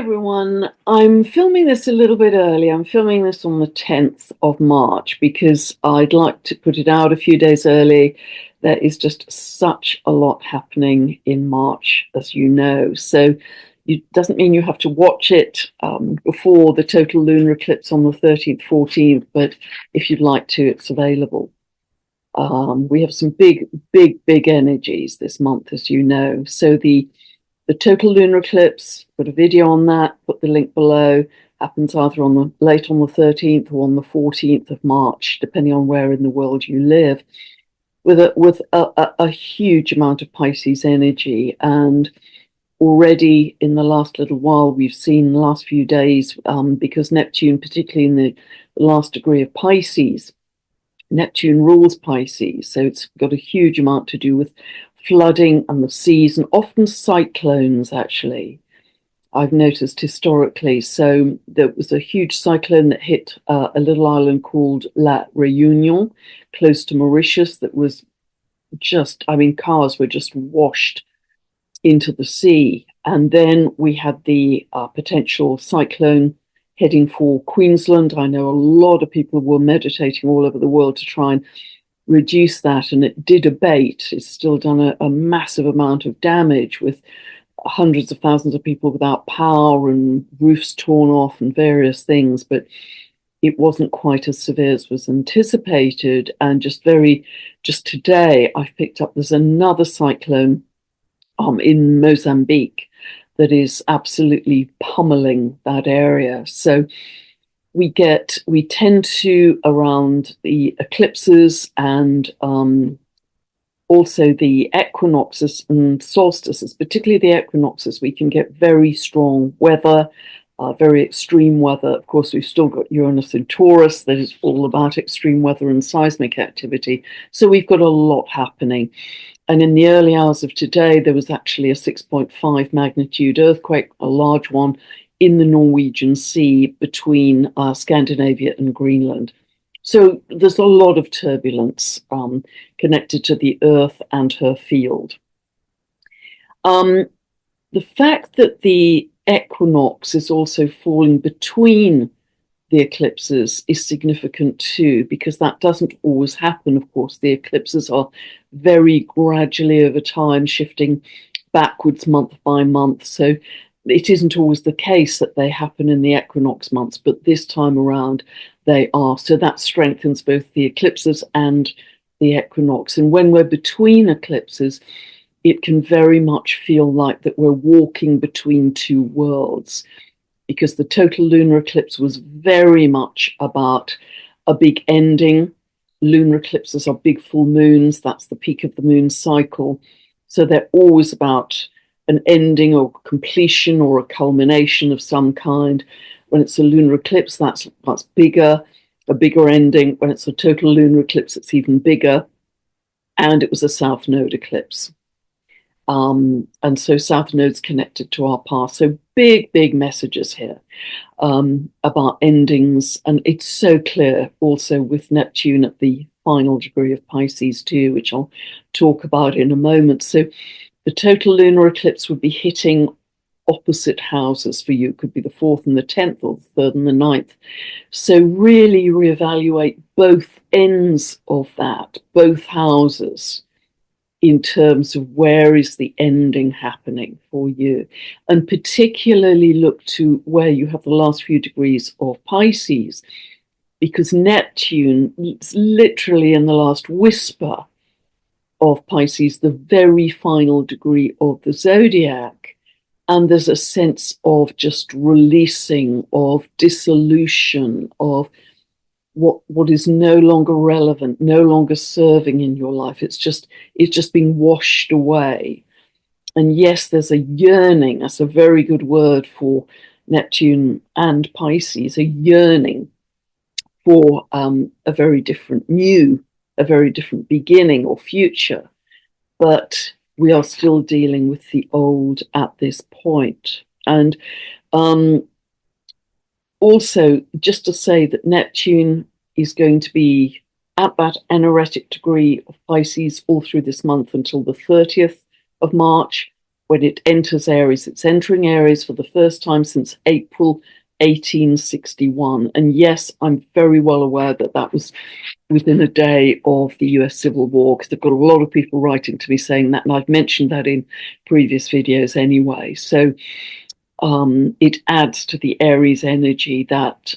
everyone. I'm filming this a little bit early. I'm filming this on the 10th of March because I'd like to put it out a few days early. There is just such a lot happening in March, as you know. So it doesn't mean you have to watch it before the total lunar eclipse on the 13th, 14th, but if you'd like to, it's available. We have some big energies this month, as you know. So the total lunar eclipse, put a video on that, put the link below, happens either on the late on the 13th or on the 14th of March, depending on where in the world you live, with a huge amount of Pisces energy. And already in the last little while, we've seen the last few days, because Neptune, particularly in the last degree of Pisces, Neptune rules Pisces, so it's got a huge amount to do with flooding and the seas, and often cyclones, actually, I've noticed historically. So there was a huge cyclone that hit a little island called La Réunion, close to Mauritius, that was just, I mean, cars were just washed into the sea. And then we had the potential cyclone heading for Queensland. I know a lot of people were meditating all over the world to try and reduce that, and it did abate. It's still done a massive amount of damage, with hundreds of thousands of people without power and roofs torn off and various things, but it wasn't quite as severe as was anticipated. And just today, I've picked up there's another cyclone in Mozambique that is absolutely pummeling that area. So we tend to, around the eclipses and also the equinoxes and solstices, particularly the equinoxes, we can get very strong weather, very extreme weather. Of course, we've still got Uranus in Taurus that is all about extreme weather and seismic activity. So we've got a lot happening. And in the early hours of today, there was actually a 6.5 magnitude earthquake, a large one, in the Norwegian Sea between Scandinavia and Greenland. So there's a lot of turbulence connected to the Earth and her field. The fact that the equinox is also falling between the eclipses is significant too, because that doesn't always happen. Of course, the eclipses are very gradually over time shifting backwards month by month. So it isn't always the case that they happen in the equinox months, but this time around they are. So that strengthens both the eclipses and the equinox. And when we're between eclipses, it can very much feel like that we're walking between two worlds, because the total lunar eclipse was very much about a big ending. Lunar eclipses are big full moons. That's the peak of the moon cycle. So they're always about an ending or completion or a culmination of some kind. When it's a lunar eclipse, that's bigger, a bigger ending. When it's a total lunar eclipse, it's even bigger. And it was a south node eclipse. And so south node's connected to our past. So big messages here about endings. And it's so clear also with Neptune at the final degree of Pisces too, which I'll talk about in a moment. So the total lunar eclipse would be hitting opposite houses for you. It could be the 4th and the 10th, or the 3rd and the 9th. So really reevaluate both ends of that, both houses, in terms of where is the ending happening for you. And particularly look to where you have the last few degrees of Pisces, because Neptune is literally in the last whisper of Pisces, the very final degree of the zodiac. And there's a sense of just releasing, of dissolution, of what is no longer relevant, no longer serving in your life. It's just being washed away. And yes, there's a yearning. That's a very good word for Neptune and Pisces, a yearning for a very different beginning or future. But we are still dealing with the old at this point. And also, just to say that Neptune is going to be at that anaretic degree of Pisces all through this month until the 30th of March. when it enters Aries. It's entering Aries for the first time since April 1861. And yes, I'm very well aware that that was within a day of the US Civil War, because they've got a lot of people writing to me saying that, and I've mentioned that in previous videos anyway. So it adds to the Aries energy that,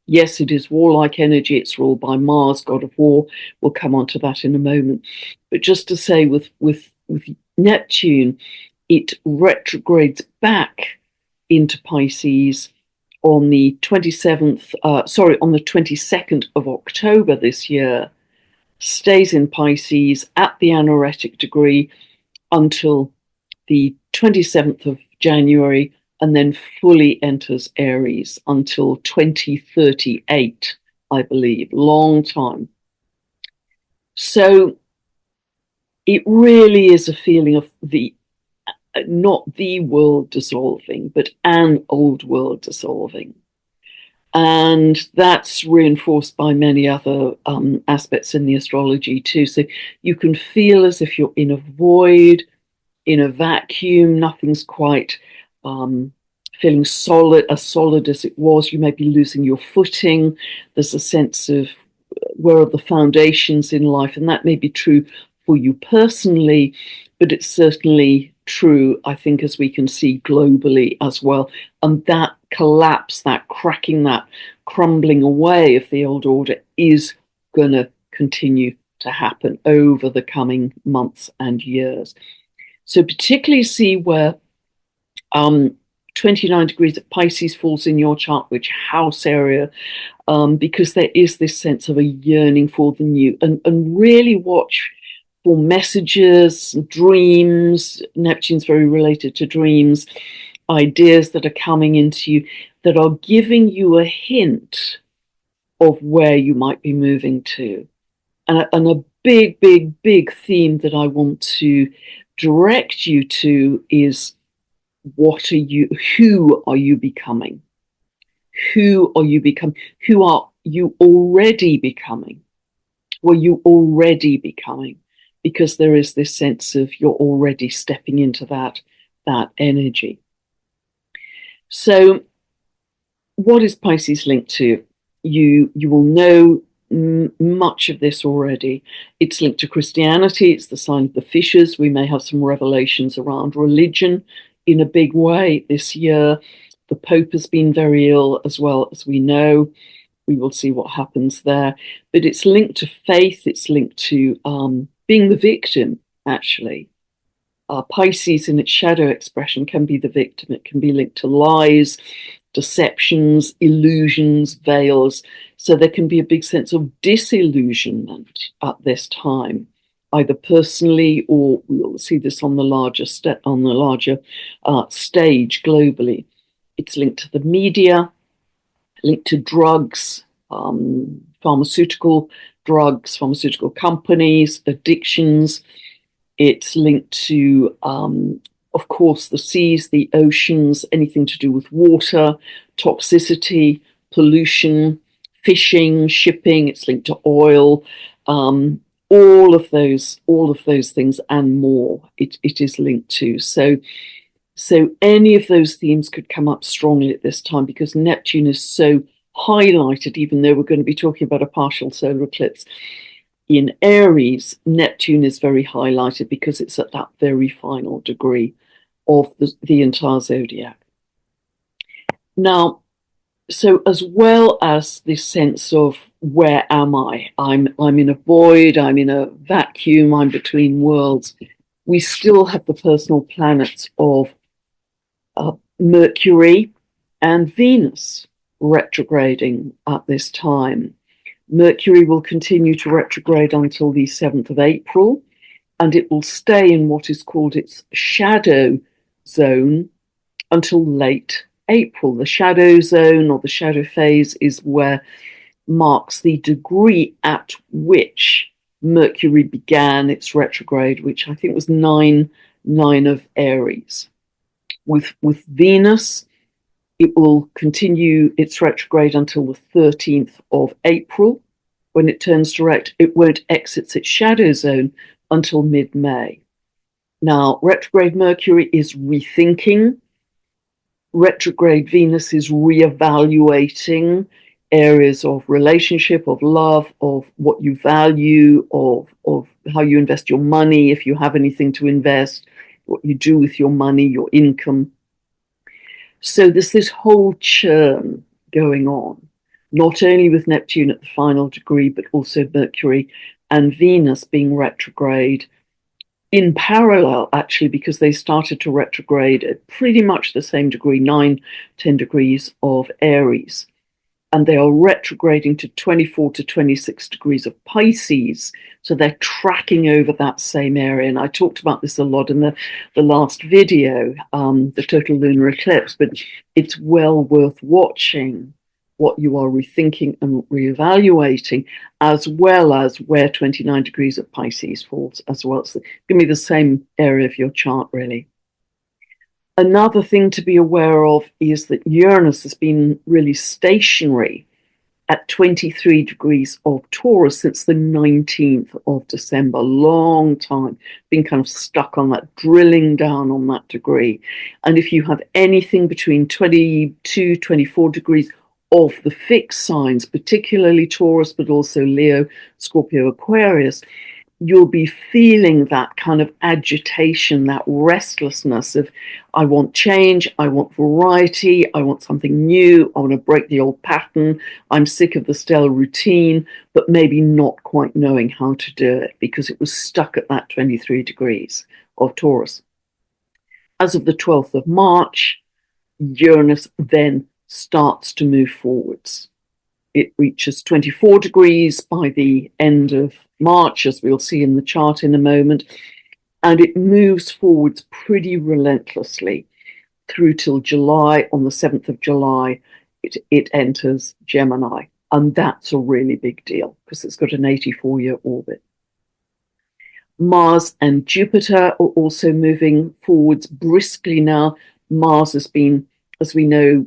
yes, it is warlike energy. It's ruled by Mars, god of war. We'll come on to that in a moment. But just to say, with Neptune, it retrogrades back into Pisces on the 27th, on the 22nd of October this year, stays in Pisces at the anaretic degree until the 27th of January, and then fully enters Aries until 2038, I believe. Long time. So it really is a feeling of not the world dissolving, but an old world dissolving. And that's reinforced by many other aspects in the astrology too. So you can feel as if you're in a void, in a vacuum. Nothing's quite feeling solid as it was. You may be losing your footing. There's a sense of where are the foundations in life, and that may be true for you personally, but it's certainly true, I think, as we can see globally as well. And that collapse, that cracking, that crumbling away of the old order is going to continue to happen over the coming months and years. So particularly see where 29 degrees of Pisces falls in your chart, which house area, because there is this sense of a yearning for the new. And really watch for messages, dreams. Neptune's very related to dreams, ideas that are coming into you that are giving you a hint of where you might be moving to. And a big, big, big theme that I want to direct you to is, who are you becoming? Who are you becoming? Who are you already becoming? Were you already becoming? Because there is this sense of you're already stepping into that energy. So what is Pisces linked to? You will know much of this already. It's linked to Christianity. It's the sign of the fishes. We may have some revelations around religion in a big way this year. The Pope has been very ill as well, as we know. We will see what happens there. But it's linked to faith. It's linked to being the victim, actually. Pisces in its shadow expression can be the victim. It can be linked to lies, deceptions, illusions, veils. So there can be a big sense of disillusionment at this time, either personally, or we'll see this on the larger stage globally. It's linked to the media, linked to drugs, pharmaceutical drugs, pharmaceutical companies, addictions. It's linked to, of course, the seas, the oceans, anything to do with water, toxicity, pollution, fishing, shipping. It's linked to oil, all of those things and more. It is linked to. So any of those themes could come up strongly at this time, because Neptune is so highlighted, even though we're going to be talking about a partial solar eclipse. In Aries, Neptune is very highlighted because it's at that very final degree of the entire zodiac. Now, so as well as this sense of where am I? I'm in a void, I'm in a vacuum, I'm between worlds. We still have the personal planets of Mercury and Venus retrograding at this time. Mercury will continue to retrograde until the 7th of April, and it will stay in what is called its shadow zone until late April. The shadow zone, or the shadow phase, is where marks the degree at which Mercury began its retrograde, which I think was 9 of Aries. With Venus, it will continue its retrograde until the 13th of April. When it turns direct, it won't exit its shadow zone until mid-May. Now, retrograde Mercury is rethinking. Retrograde Venus is reevaluating areas of relationship, of love, of what you value, of how you invest your money, if you have anything to invest, what you do with your money, your income. So there's this whole churn going on, not only with Neptune at the final degree, but also Mercury and Venus being retrograde in parallel, actually, because they started to retrograde at pretty much the same degree, 9-10 degrees of Aries. And they are retrograding to 24 to 26 degrees of Pisces. So they're tracking over that same area. And I talked about this a lot in the last video, the total lunar eclipse, but it's well worth watching what you are rethinking and reevaluating, as well as where 29 degrees of Pisces falls as well. So it's going to be the same area of your chart, really. Another thing to be aware of is that Uranus has been really stationary at 23 degrees of Taurus since the 19th of December. Long time, been kind of stuck on that, drilling down on that degree. And if you have anything between 22, 24 degrees of the fixed signs, particularly Taurus, but also Leo, Scorpio, Aquarius, you'll be feeling that kind of agitation, that restlessness of, I want change, I want variety, I want something new, I want to break the old pattern, I'm sick of the stale routine, but maybe not quite knowing how to do it because it was stuck at that 23 degrees of Taurus. As of the 12th of March, Uranus then starts to move forwards. It reaches 24 degrees by the end of March, as we'll see in the chart in a moment, and it moves forwards pretty relentlessly through till July. On the 7th of July, it enters Gemini, and that's a really big deal because it's got an 84-year orbit. Mars and Jupiter are also moving forwards briskly now. Mars has been, as we know,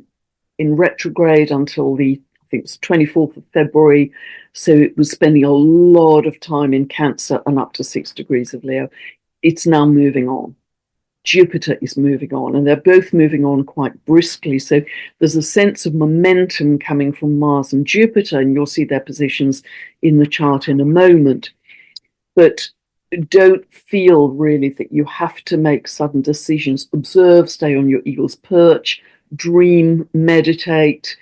in retrograde until the, I think it's 24th of February. So it was spending a lot of time in Cancer and up to 6 degrees of Leo. It's now moving on. Jupiter is moving on, and they're both moving on quite briskly. So there's a sense of momentum coming from Mars and Jupiter, and you'll see their positions in the chart in a moment. But don't feel really that you have to make sudden decisions. Observe, stay on your eagle's perch, dream, meditate,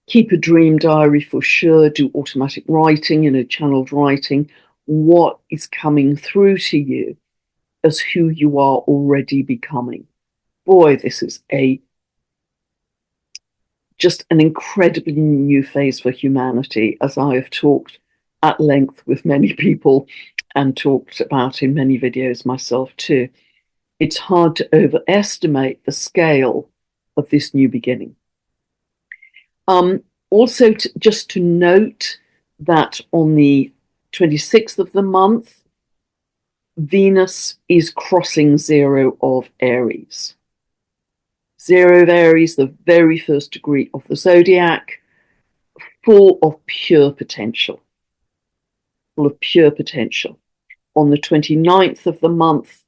keep a dream diary for sure, do automatic writing, channeled writing, what is coming through to you as who you are already becoming. Boy, this is just an incredibly new phase for humanity, as I have talked at length with many people and talked about in many videos myself too. It's hard to overestimate the scale of this new beginning. Also, just to note that on the 26th of the month, Venus is crossing 0 of Aries. 0 of Aries, the very first degree of the zodiac, full of pure potential. Full of pure potential. On the 29th of the month,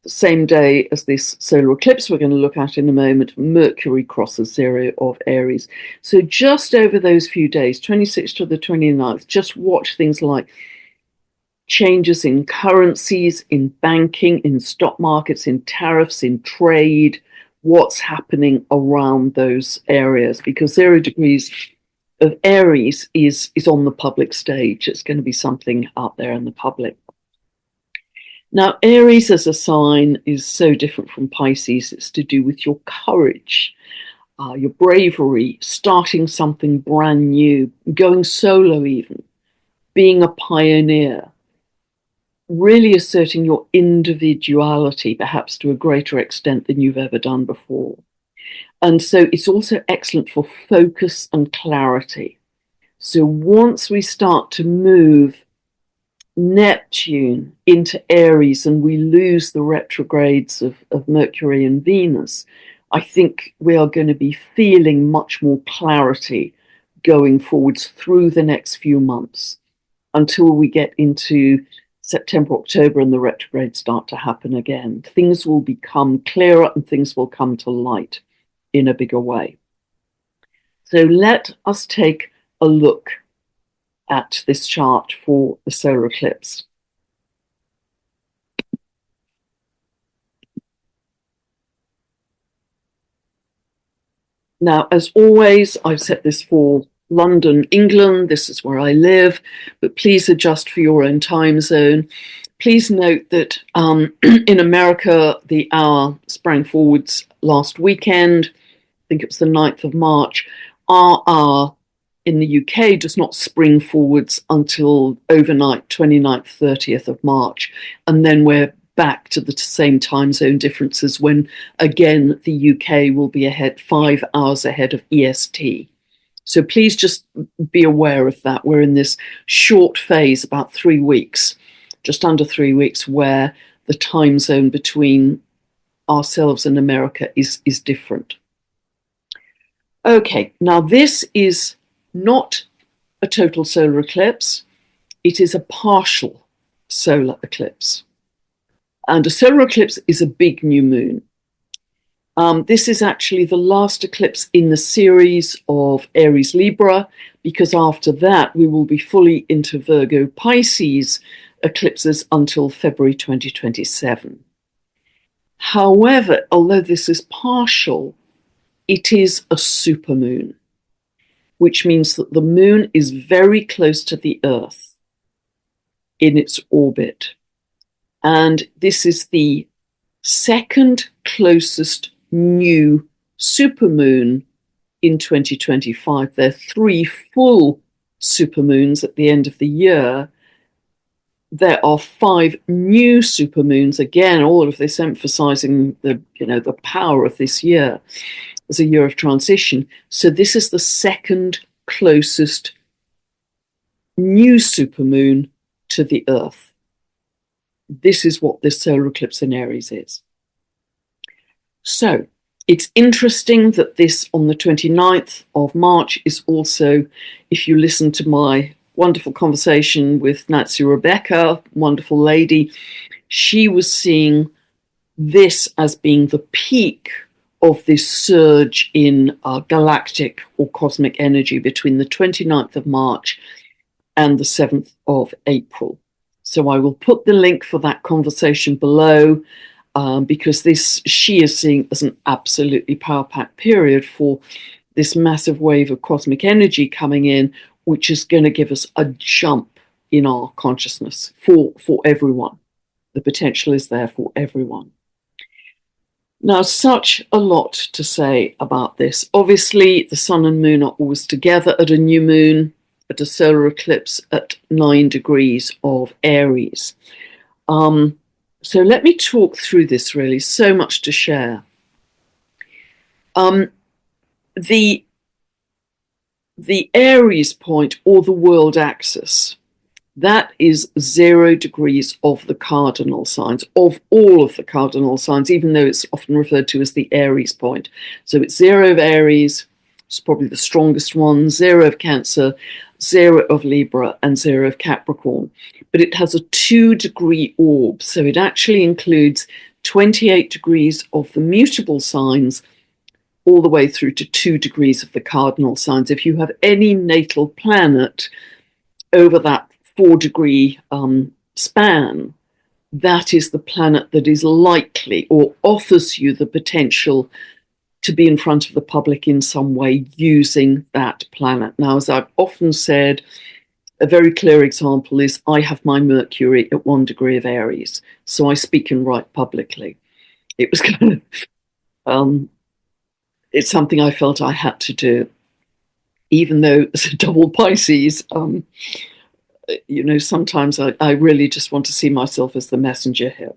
the same day as this solar eclipse we're going to look at in a moment, Mercury crosses 0 of Aries. So just over those few days, 26th to the 29th, just watch things like changes in currencies, in banking, in stock markets, in tariffs, in trade, what's happening around those areas, because 0 degrees of Aries is on the public stage. It's going to be something out there in the public. Now, Aries as a sign is so different from Pisces. It's to do with your courage, your bravery, starting something brand new, going solo even, being a pioneer, really asserting your individuality, perhaps to a greater extent than you've ever done before. And so it's also excellent for focus and clarity. So once we start to move Neptune into Aries and we lose the retrogrades of Mercury and Venus, I think we are going to be feeling much more clarity going forwards through the next few months until we get into September, October, and the retrogrades start to happen again. Things will become clearer and things will come to light in a bigger way. So let us take a look at this chart for the solar eclipse. Now, as always, I've set this for London, England. This is where I live, but please adjust for your own time zone. Please note that in America, the hour sprang forwards last weekend. I think it was the 9th of March. Our hour in the UK does not spring forwards until overnight, 29th, 30th of March. And then we're back to the same time zone differences when, again, the UK will be ahead 5 hours ahead of EST. So please just be aware of that. We're in this short phase, about 3 weeks, just under 3 weeks, where the time zone between ourselves and America is different. Okay, now this is not a total solar eclipse. It is a partial solar eclipse. And a solar eclipse is a big new moon. This is actually the last eclipse in the series of Aries Libra, because after that we will be fully into Virgo Pisces eclipses until February 2027. However, although this is partial, it is a supermoon, which means that the moon is very close to the Earth in its orbit. And this is the second closest new supermoon in 2025. There are 3 full supermoons at the end of the year. There are 5 new supermoons. Again, all of this emphasizing the power of this year as a year of transition. So this is the second closest new supermoon to the Earth. This is what this solar eclipse in Aries is. So it's interesting that this on the 29th of March is also, if you listen to my wonderful conversation with Nancy Rebecca, wonderful lady, she was seeing this as being the peak of this surge in galactic or cosmic energy between the 29th of March and the 7th of April. So I will put the link for that conversation below because this she is seeing as an absolutely power-packed period for this massive wave of cosmic energy coming in, which is going to give us a jump in our consciousness for everyone. The potential is there for everyone. Now, such a lot to say about this. Obviously, the sun and moon are always together at a new moon, at a solar eclipse at 9 degrees of Aries. So let me talk through this, really. So much to share. The Aries point, or the world axis, that is 0 degrees of the cardinal signs, of all of the cardinal signs, even though it's often referred to as the Aries point. So it's 0 of Aries, it's probably the strongest one, 0 of Cancer, 0 of Libra, and 0 of Capricorn. But it has a 2-degree orb, so it actually includes 28 degrees of the mutable signs all the way through to 2 degrees of the cardinal signs. If you have any natal planet over that 4-degree span, that is the planet that is likely or offers you the potential to be in front of the public in some way using that planet. Now, as I've often said, a very clear example is I have my Mercury at 1 degree of Aries, so I speak and write publicly. It was kind of, it's something I felt I had to do, even though as a double Pisces, sometimes I really just want to see myself as the messenger here.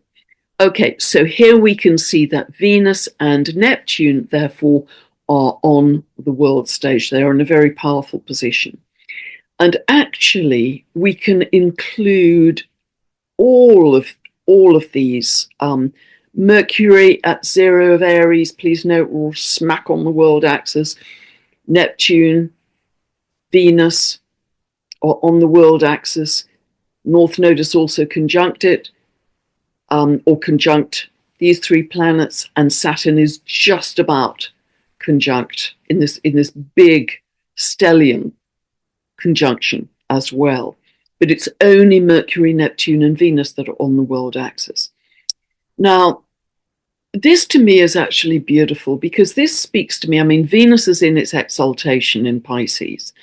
Okay, so here we can see that Venus and Neptune, therefore, are on the world stage. They are in a very powerful position. And actually, we can include all of these. Mercury at 0 of Aries, please note, will smack on the world axis. Neptune, Venus are on the world axis. North Node is also conjunct it, or conjunct these three planets, and Saturn is just about conjunct in this big stellium conjunction as well. But it's only Mercury, Neptune, and Venus that are on the world axis. Now, this to me is actually beautiful because this speaks to me. I mean, Venus is in its exaltation in Pisces.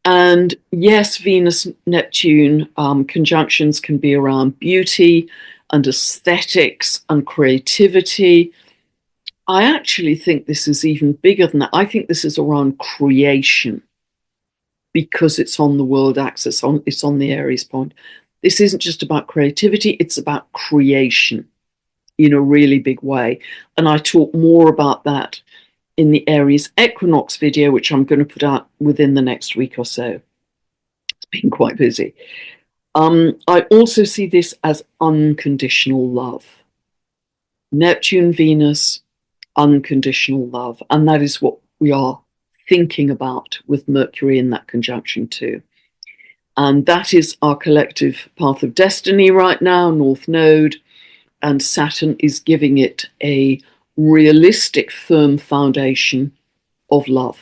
And yes, Venus, Neptune conjunctions can be around beauty and aesthetics and creativity. I actually think this is even bigger than that. I think this is around creation because it's on the world axis, it's on the Aries point. This isn't just about creativity, it's about creation in a really big way. And I talk more about that in the Aries equinox video, which I'm going to put out within the next week or so. It's been quite busy. I also see this as unconditional love. Neptune, Venus, unconditional love. And that is what we are thinking about with Mercury in that conjunction too. And that is our collective path of destiny right now, North Node. And Saturn is giving it a realistic, firm foundation of love,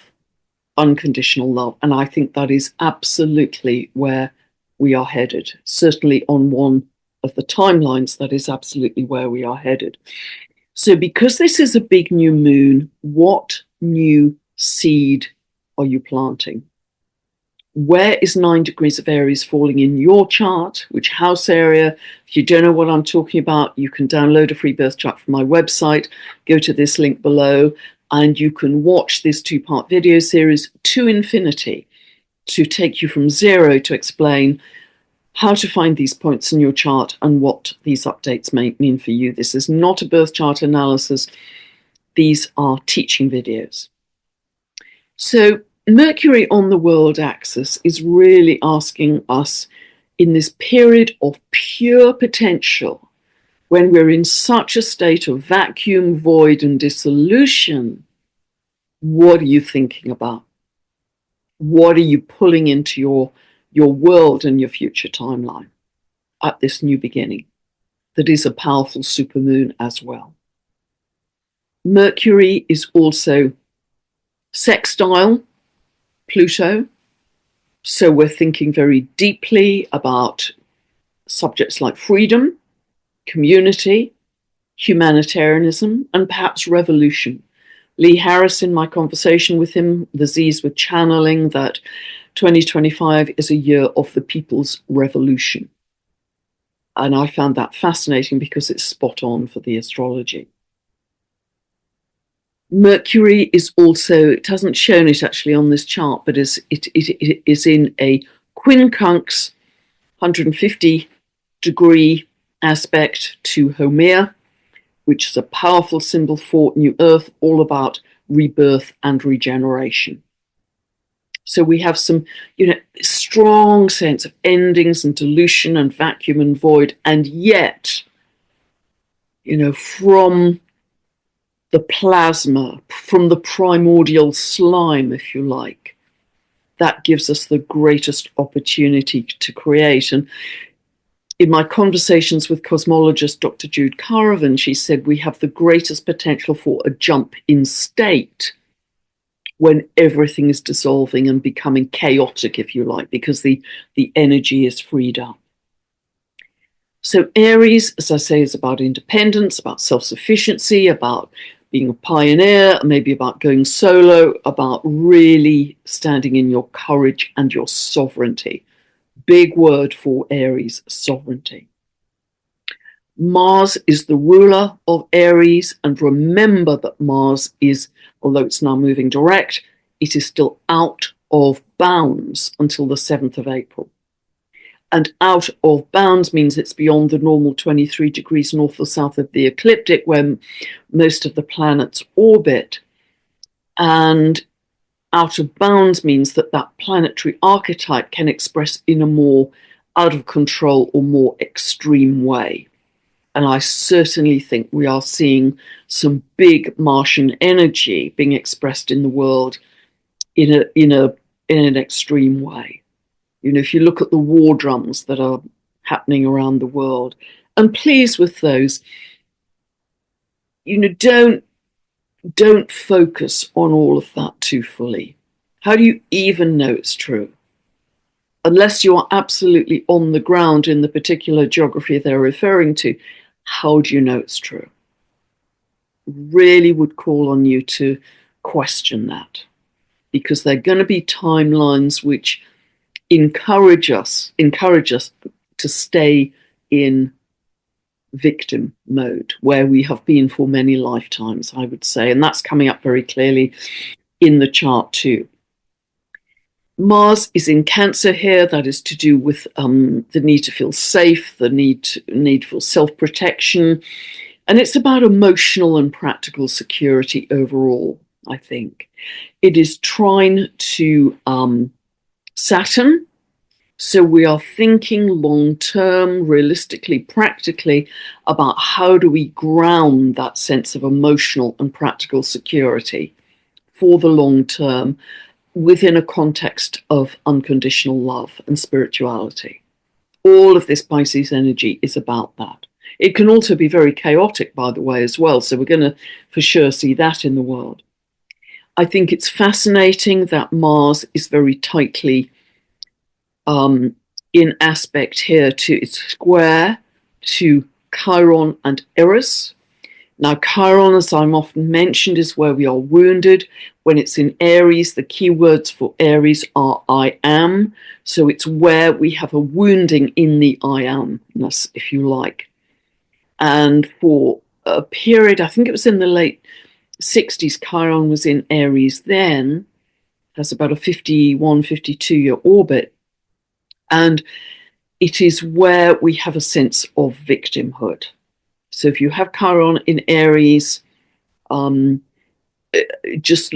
unconditional love. And I think that is absolutely where we are headed. Certainly on one of the timelines, that is absolutely where we are headed. So because this is a big new moon, what new seed are you planting? Where is 9 degrees of Aries falling in your chart? Which house area? If you don't know what I'm talking about, you can download a free birth chart from my website. Go to this link below and you can watch this 2-part video series to infinity to take you from zero to explain how to find these points in your chart and what these updates may mean for you. This is not a birth chart analysis. These are teaching videos. So Mercury on the world axis is really asking us in this period of pure potential, when we're in such a state of vacuum, void, and dissolution, what are you thinking about? What are you pulling into your world and your future timeline at this new beginning that is a powerful supermoon as well? Mercury is also sextile Pluto, so we're thinking very deeply about subjects like freedom, community, humanitarianism, and perhaps revolution. Lee Harris, in my conversation with him, the Z's were channeling that 2025 is a year of the people's revolution. And I found that fascinating because it's spot on for the astrology. Mercury is also, it hasn't shown it actually on this chart, but it is in a quincunx 150-degree aspect to Haumea, which is a powerful symbol for New Earth, all about rebirth and regeneration. So we have some, strong sense of endings and dilution and vacuum and void, and yet, from the plasma, from the primordial slime, if you like, that gives us the greatest opportunity to create. And in my conversations with cosmologist Dr. Jude Caravan, she said we have the greatest potential for a jump in state when everything is dissolving and becoming chaotic, if you like, because the energy is freed up. So Aries, as I say, is about independence, about self-sufficiency, about being a pioneer, maybe about going solo, about really standing in your courage and your sovereignty. Big word for Aries, sovereignty. Mars is the ruler of Aries, and remember that Mars is, although it's now moving direct, it is still out of bounds until the 7th of April. And out of bounds means it's beyond the normal 23 degrees north or south of the ecliptic, where most of the planets orbit. And out of bounds means that that planetary archetype can express in a more out of control or more extreme way. And I certainly think we are seeing some big Martian energy being expressed in the world in an extreme way. If you look at the war drums that are happening around the world, and please with those, don't focus on all of that too fully. How do you even know it's true? Unless you are absolutely on the ground in the particular geography they're referring to, how do you know it's true? Really would call on you to question that, because there are going to be timelines which encourage us to stay in victim mode, where we have been for many lifetimes, I would say, and that's coming up very clearly in the chart too. Mars is in Cancer here. That is to do with the need to feel safe, the need for self-protection, and it's about emotional and practical security overall, I think. It is trine to Saturn, so we are thinking long-term, realistically, practically, about how do we ground that sense of emotional and practical security for the long term within a context of unconditional love and spirituality. All of this Pisces energy is about that. It can also be very chaotic, by the way, as well, so we're going to for sure see that in the world. I think it's fascinating that Mars is very tightly in aspect here to its square to Chiron and Eris. Now, Chiron, as I'm often mentioned, is where we are wounded. When it's in Aries, the keywords for Aries are I am. So it's where we have a wounding in the I amness, if you like. And for a period, I think it was in the late 60s, Chiron was in Aries then, has about a 51, 52-year orbit. And it is where we have a sense of victimhood. So if you have Chiron in Aries, just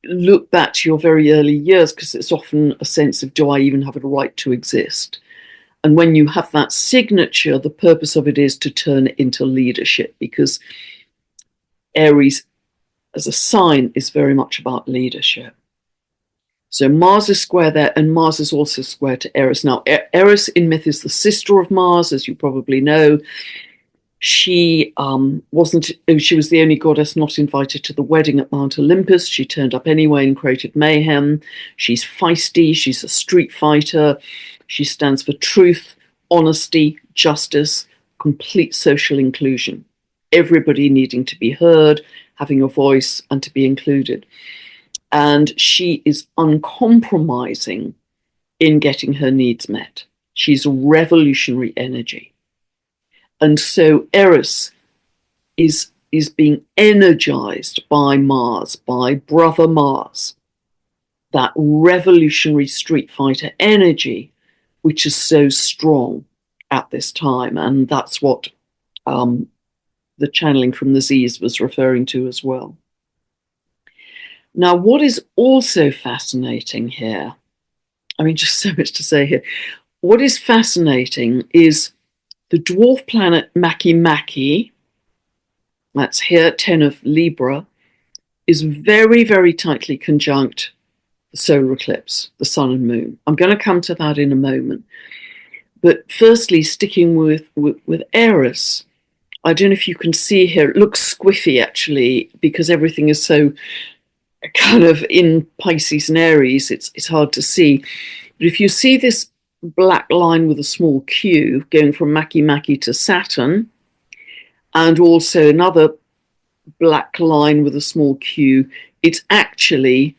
look back to your very early years, because it's often a sense of, do I even have a right to exist? And when you have that signature, the purpose of it is to turn it into leadership, because Aries as a sign is very much about leadership. So Mars is square there, and Mars is also square to Eris. Now, Eris in myth is the sister of Mars, as you probably know. She was the only goddess not invited to the wedding at Mount Olympus. She turned up anyway and created mayhem. She's feisty. She's a street fighter. She stands for truth, honesty, justice, complete social inclusion. Everybody needing to be heard, having a voice, and to be included. And she is uncompromising in getting her needs met. She's a revolutionary energy. And so Eris is being energized by Mars, by brother Mars, that revolutionary street fighter energy, which is so strong at this time. And that's what the channeling from the Z's was referring to as well. Now, what is also fascinating here, I mean, just so much to say here. What is fascinating is the dwarf planet Makemake, that's here, 10 of Libra, is very, very tightly conjunct the solar eclipse, the sun and moon. I'm going to come to that in a moment. But firstly, sticking with Eris, I don't know if you can see here, it looks squiffy actually, because everything is so kind of in Pisces and Aries, it's hard to see. But if you see this black line with a small q going from Makemake to Saturn, and also another black line with a small q, it's actually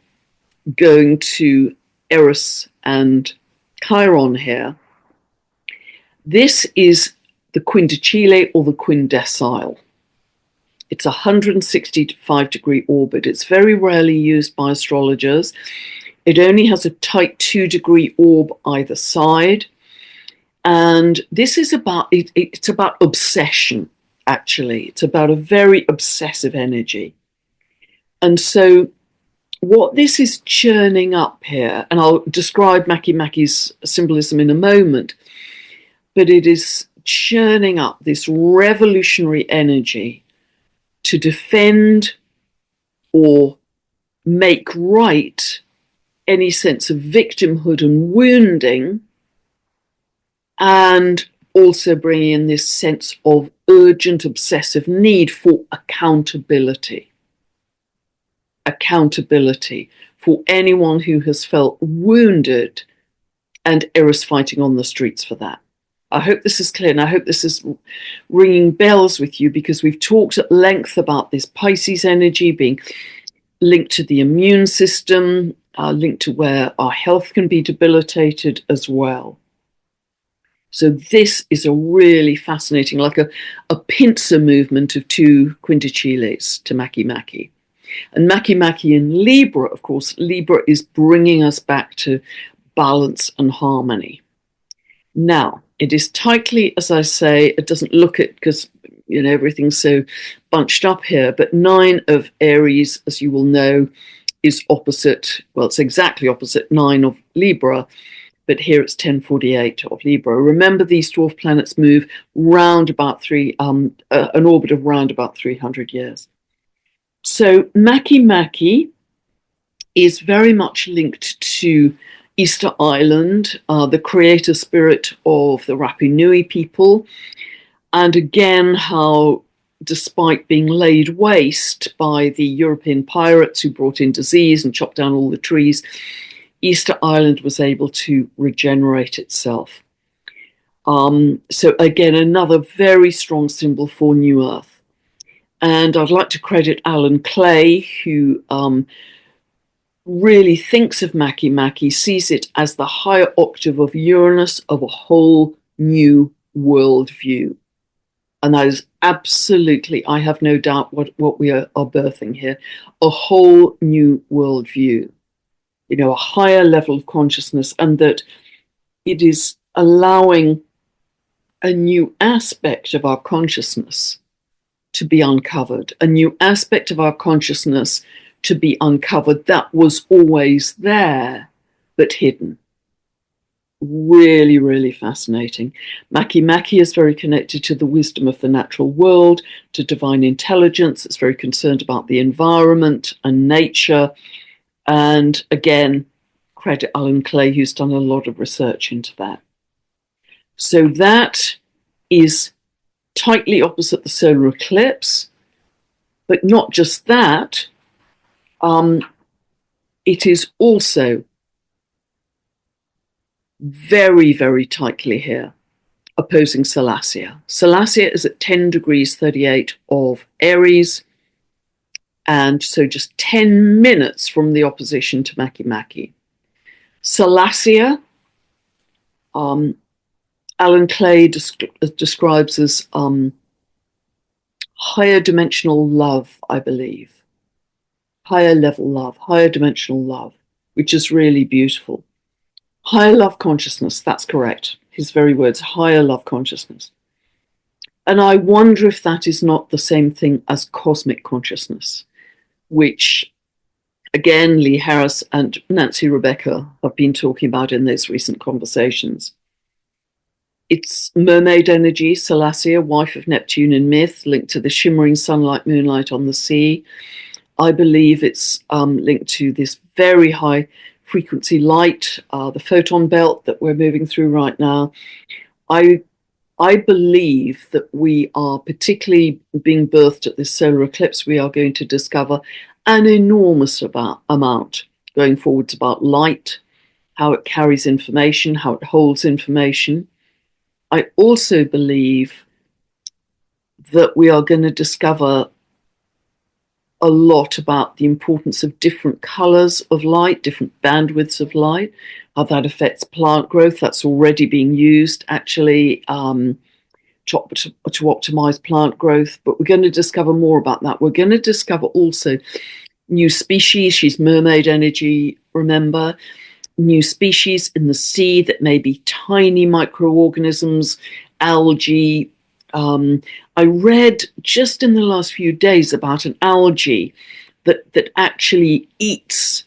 going to Eris and Chiron here. This is the quindecile or the quindecile. It's a 165-degree orbit. It's very rarely used by astrologers. It only has a tight 2-degree orb either side. And this is about, it's about obsession, actually. It's about a very obsessive energy. And so what this is churning up here, and I'll describe Makemake's symbolism in a moment, but it is churning up this revolutionary energy to defend or make right any sense of victimhood and wounding, and also bringing in this sense of urgent, obsessive need for accountability. Accountability for anyone who has felt wounded, and Eris fighting on the streets for that. I hope this is clear, and I hope this is ringing bells with you, because we've talked at length about this Pisces energy being linked to the immune system, linked to where our health can be debilitated as well. So this is a really fascinating, like a pincer movement of two quintiles to Maki-Maki. And Maki-Maki in Libra, of course, Libra is bringing us back to balance and harmony. Now, it is tightly, as I say, it doesn't look it because, you know, everything's so bunched up here, but 9 of Aries, as you will know, is opposite, well, it's exactly opposite 9 of Libra, but here it's 1048 of Libra. Remember, these dwarf planets move round about an orbit of round about 300 years. So Maki-Maki is very much linked to Easter Island, the creator spirit of the Rapa Nui people. And again, how despite being laid waste by the European pirates who brought in disease and chopped down all the trees, Easter Island was able to regenerate itself. So again, another very strong symbol for New Earth. And I'd like to credit Alan Clay, who really thinks of Maki-Maki, sees it as the higher octave of Uranus of a whole new worldview. And that is absolutely, I have no doubt, what we are birthing here, a whole new worldview, you know, a higher level of consciousness, and that it is allowing a new aspect of our consciousness to be uncovered, a new aspect of our consciousness to be uncovered that was always there, but hidden. Really, really fascinating. Maki-Maki is very connected to the wisdom of the natural world, to divine intelligence. It's very concerned about the environment and nature. And again, credit Alan Clay, who's done a lot of research into that. So that is tightly opposite the solar eclipse, but not just that. It is also very, very tightly here opposing Salacia. Salacia is at 10 degrees 38 of Aries, and so just 10 minutes from the opposition to Maki-Maki. Salacia, Alan Clay describes as higher dimensional love, I believe. Higher level love, higher dimensional love, which is really beautiful. Higher love consciousness, that's correct. His very words, higher love consciousness. And I wonder if that is not the same thing as cosmic consciousness, which, again, Lee Harris and Nancy Rebecca have been talking about in those recent conversations. It's mermaid energy, Salacia, wife of Neptune in myth, linked to the shimmering sunlight, moonlight on the sea. I believe it's linked to this very high frequency light, the photon belt that we're moving through right now. I believe that we are, particularly being birthed at this solar eclipse, we are going to discover an enormous amount going forwards about light, how it carries information, how it holds information. I also believe that we are going to discover a lot about the importance of different colors of light, different bandwidths of light, how that affects plant growth. That's already being used, actually, to optimize plant growth. But we're going to discover more about that. We're going to discover also new species. She's mermaid energy, remember. New species in the sea that may be tiny microorganisms, algae. I read just in the last few days about an algae that actually eats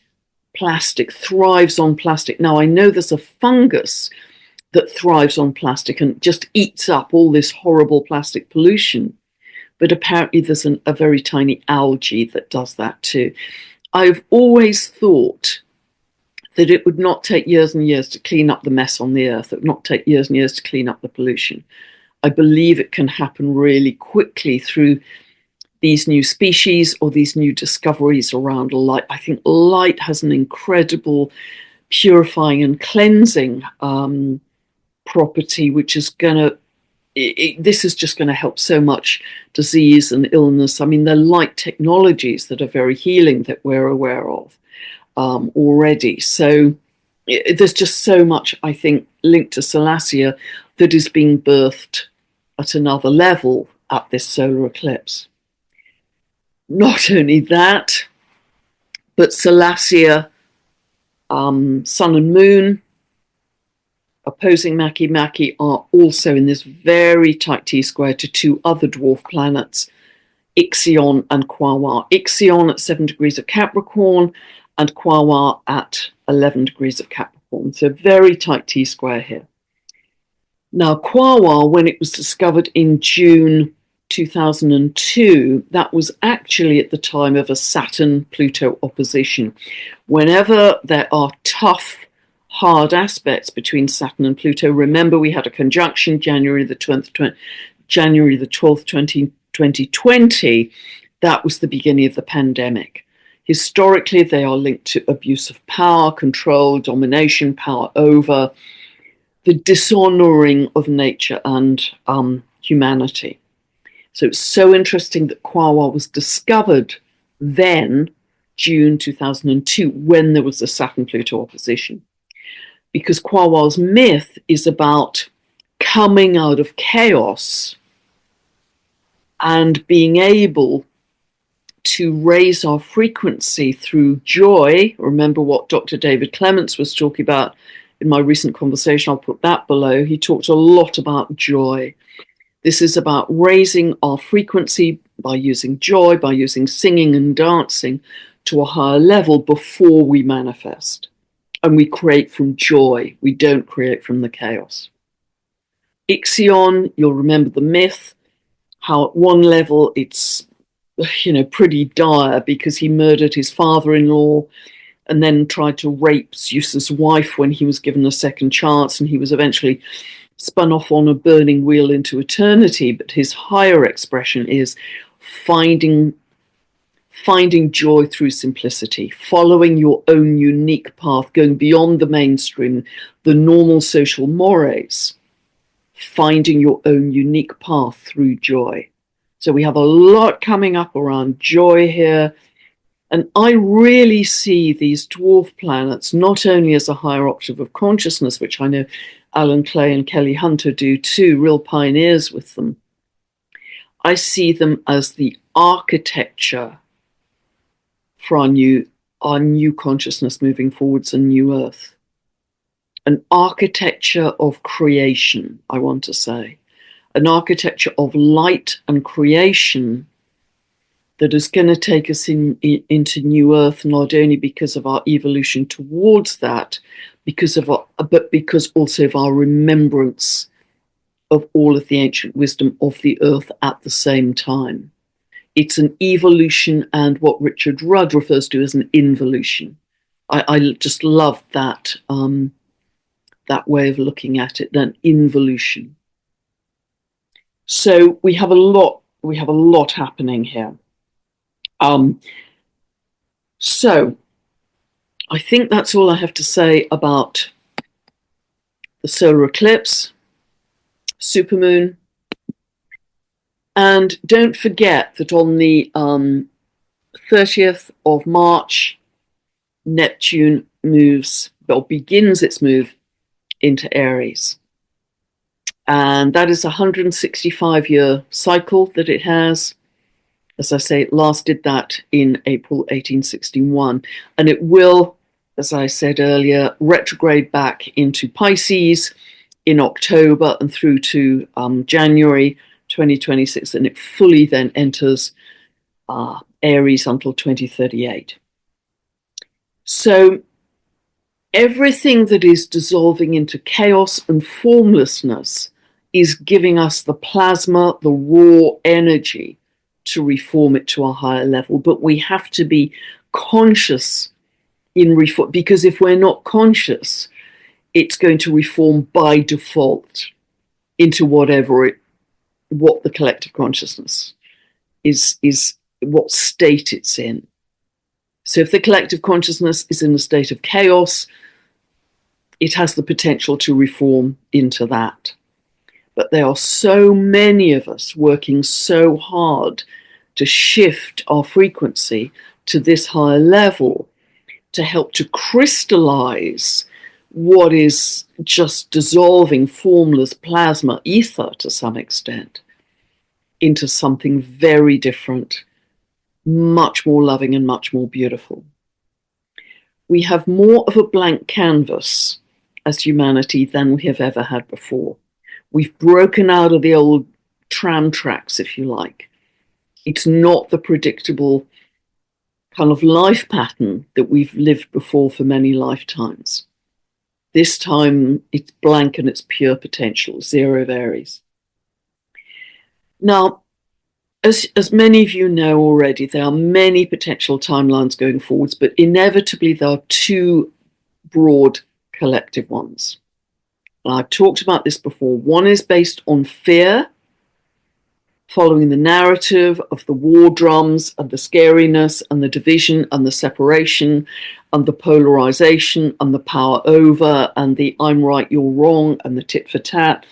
plastic, thrives on plastic. Now, I know there's a fungus that thrives on plastic and just eats up all this horrible plastic pollution, but apparently there's a very tiny algae that does that too. I've always thought that it would not take years and years to clean up the mess on the earth. It would not take years and years to clean up the pollution. I believe it can happen really quickly through these new species or these new discoveries around light. I think light has an incredible purifying and cleansing property, which is going to, this is just going to help so much disease and illness. I mean, they're light technologies that are very healing that we're aware of already. So there's just so much, I think, linked to Salacia that is being birthed at another level at this solar eclipse. Not only that, but Salacia, Sun and Moon, opposing Makemake, are also in this very tight T-square to two other dwarf planets, Ixion and Quaoar. Ixion at 7 degrees of Capricorn and Quaoar at 11 degrees of Capricorn. So very tight T-square here. Now, Quaoar, when it was discovered in June 2002, that was actually at the time of a Saturn-Pluto opposition. Whenever there are tough, hard aspects between Saturn and Pluto, remember we had a conjunction January the 12th, 2020. That was the beginning of the pandemic. Historically, they are linked to abuse of power, control, domination, power over, the dishonoring of nature and humanity. So it's so interesting that Quaoar was discovered then, June 2002, when there was a Saturn-Pluto opposition. Because Quaoar's myth is about coming out of chaos and being able to raise our frequency through joy. Remember what Dr. David Clements was talking about in my recent conversation. I'll put that below. He talked a lot about joy. This is about raising our frequency by using joy, by using singing and dancing to a higher level before we manifest. And we create from joy. We don't create from the chaos. Ixion, you'll remember the myth, how at one level it's, pretty dire because he murdered his father-in-law and then tried to rape Zeus's wife when he was given a second chance, and he was eventually spun off on a burning wheel into eternity. But his higher expression is finding joy through simplicity, following your own unique path, going beyond the mainstream, the normal social mores, finding your own unique path through joy. So we have a lot coming up around joy here. And I really see these dwarf planets not only as a higher octave of consciousness, which I know Alan Clay and Kelly Hunter do too, real pioneers with them. I see them as the architecture for our new consciousness moving forwards, a new earth. An architecture of creation, I want to say. An architecture of light and creation that is going to take us into new earth, not only because of our evolution towards that, but because also of our remembrance of all of the ancient wisdom of the earth at the same time. It's an evolution and what Richard Rudd refers to as an involution. I just love that that way of looking at it, an involution. So we have a lot happening here. So I think that's all I have to say about the solar eclipse, supermoon. And don't forget that on the 30th of March, Neptune begins its move into Aries. And that is a 165-year cycle that it has. As I say, it last did that in April 1861. And it will, as I said earlier, retrograde back into Pisces in October and through to January 2026. And it fully then enters Aries until 2038. So everything that is dissolving into chaos and formlessness is giving us the plasma, the raw energy to reform it to a higher level. But we have to be conscious in reform, because if we're not conscious, it's going to reform by default into what the collective consciousness is what state it's in. So if the collective consciousness is in a state of chaos, it has the potential to reform into that. But there are so many of us working so hard to shift our frequency to this higher level, to help to crystallize what is just dissolving formless plasma ether to some extent into something very different, much more loving and much more beautiful. We have more of a blank canvas as humanity than we have ever had before. We've broken out of the old tram tracks, if you like. It's not the predictable kind of life pattern that we've lived before for many lifetimes. This time it's blank and it's pure potential, zero of Aries. Now, as many of you know already, there are many potential timelines going forwards, but inevitably there are two broad collective ones. And I've talked about this before. One is based on fear, following the narrative of the war drums and the scariness and the division and the separation and the polarization and the power over and the I'm right, you're wrong and the tit for tat,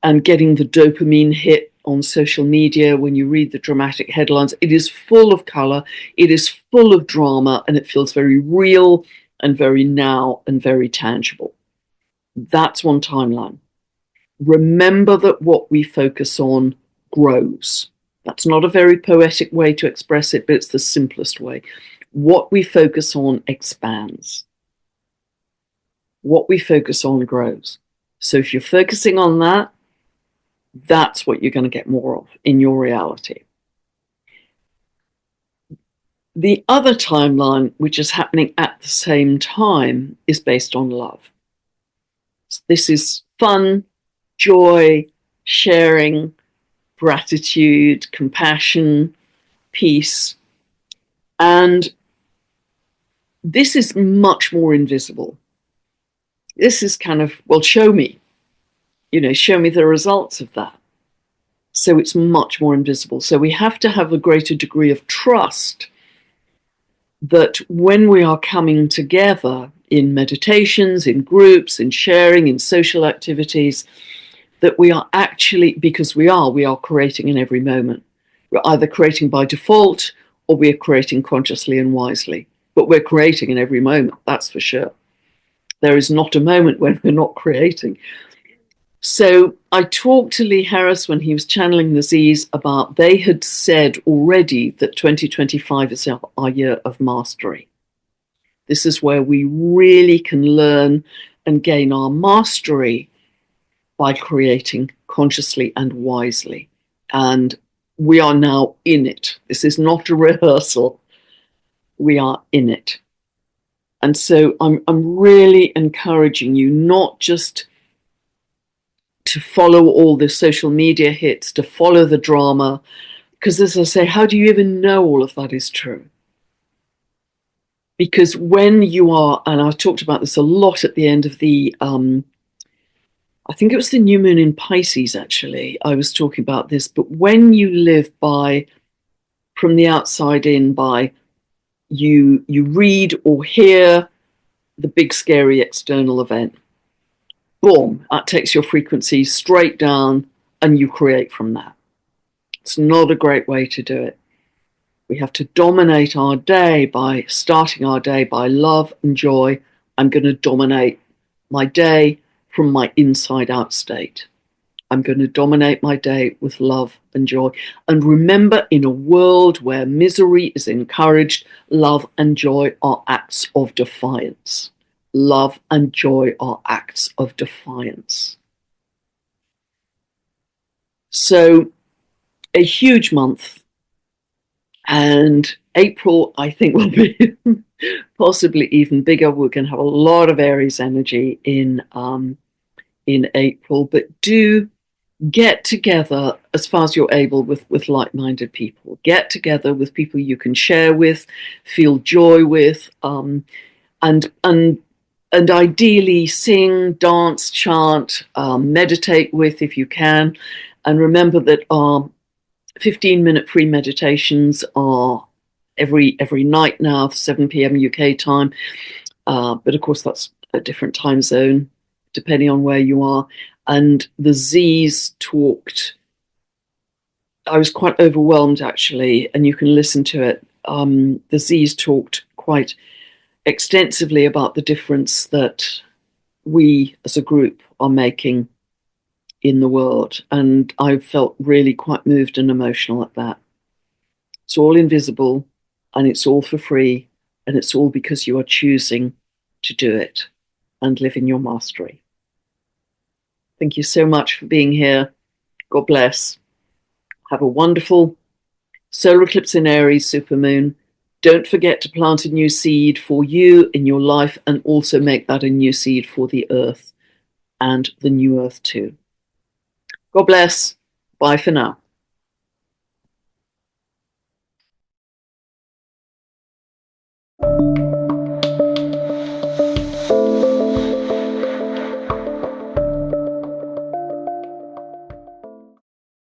and getting the dopamine hit on social media when you read the dramatic headlines. It is full of color, it is full of drama, and it feels very real and very now and very tangible. That's one timeline. Remember that what we focus on grows. That's not a very poetic way to express it, but it's the simplest way. What we focus on expands. What we focus on grows. So if you're focusing on that, that's what you're going to get more of in your reality. The other timeline, which is happening at the same time, is based on love. This is fun, joy, sharing, gratitude, compassion, peace. And this is much more invisible. This is kind of, well, show me, show me the results of that. So it's much more invisible. So we have to have a greater degree of trust that when we are coming together in meditations, in groups, in sharing, in social activities, that we are actually, because we are creating in every moment. We're either creating by default or we are creating consciously and wisely. But we're creating in every moment, that's for sure. There is not a moment when we're not creating. So I talked to Lee Harris when he was channeling the Z's about, they had said already that 2025 is our year of mastery. This is where we really can learn and gain our mastery by creating consciously and wisely. And we are now in it. This is not a rehearsal. We are in it. And so I'm really encouraging you not just to follow all the social media hits, to follow the drama, because as I say, how do you even know all of that is true? Because when you are, and I talked about this a lot at the end of the, I think it was the new moon in Pisces, actually, I was talking about this, but when you live by, from the outside in, by you read or hear the big scary external event, boom, that takes your frequency straight down and you create from that. It's not a great way to do it. We have to dominate our day by starting our day by love and joy. I'm going to dominate my day from my inside out state. I'm going to dominate my day with love and joy. And remember, in a world where misery is encouraged, love and joy are acts of defiance. Love and joy are acts of defiance. So, a huge month. And April, I think, will be possibly even bigger. We're going to have a lot of Aries energy in April. But do get together as far as you're able with like-minded people. Get together with people you can share with, feel joy with. and ideally sing, dance, chant, meditate with if you can. And remember that our 15-minute free meditations are every night now, 7 p.m. UK time. But of course, that's a different time zone depending on where you are. And the Z's talked. I was quite overwhelmed actually, and you can listen to it. The Z's talked quite extensively about the difference that we as a group are making in the world. And I felt really quite moved and emotional at that. It's all invisible and it's all for free, and it's all because you are choosing to do it and live in your mastery. Thank you so much for being here. God bless. Have a wonderful solar eclipse in Aries supermoon. Don't forget to plant a new seed for you in your life, and also make that a new seed for the earth and the new earth too. God bless. Bye for now.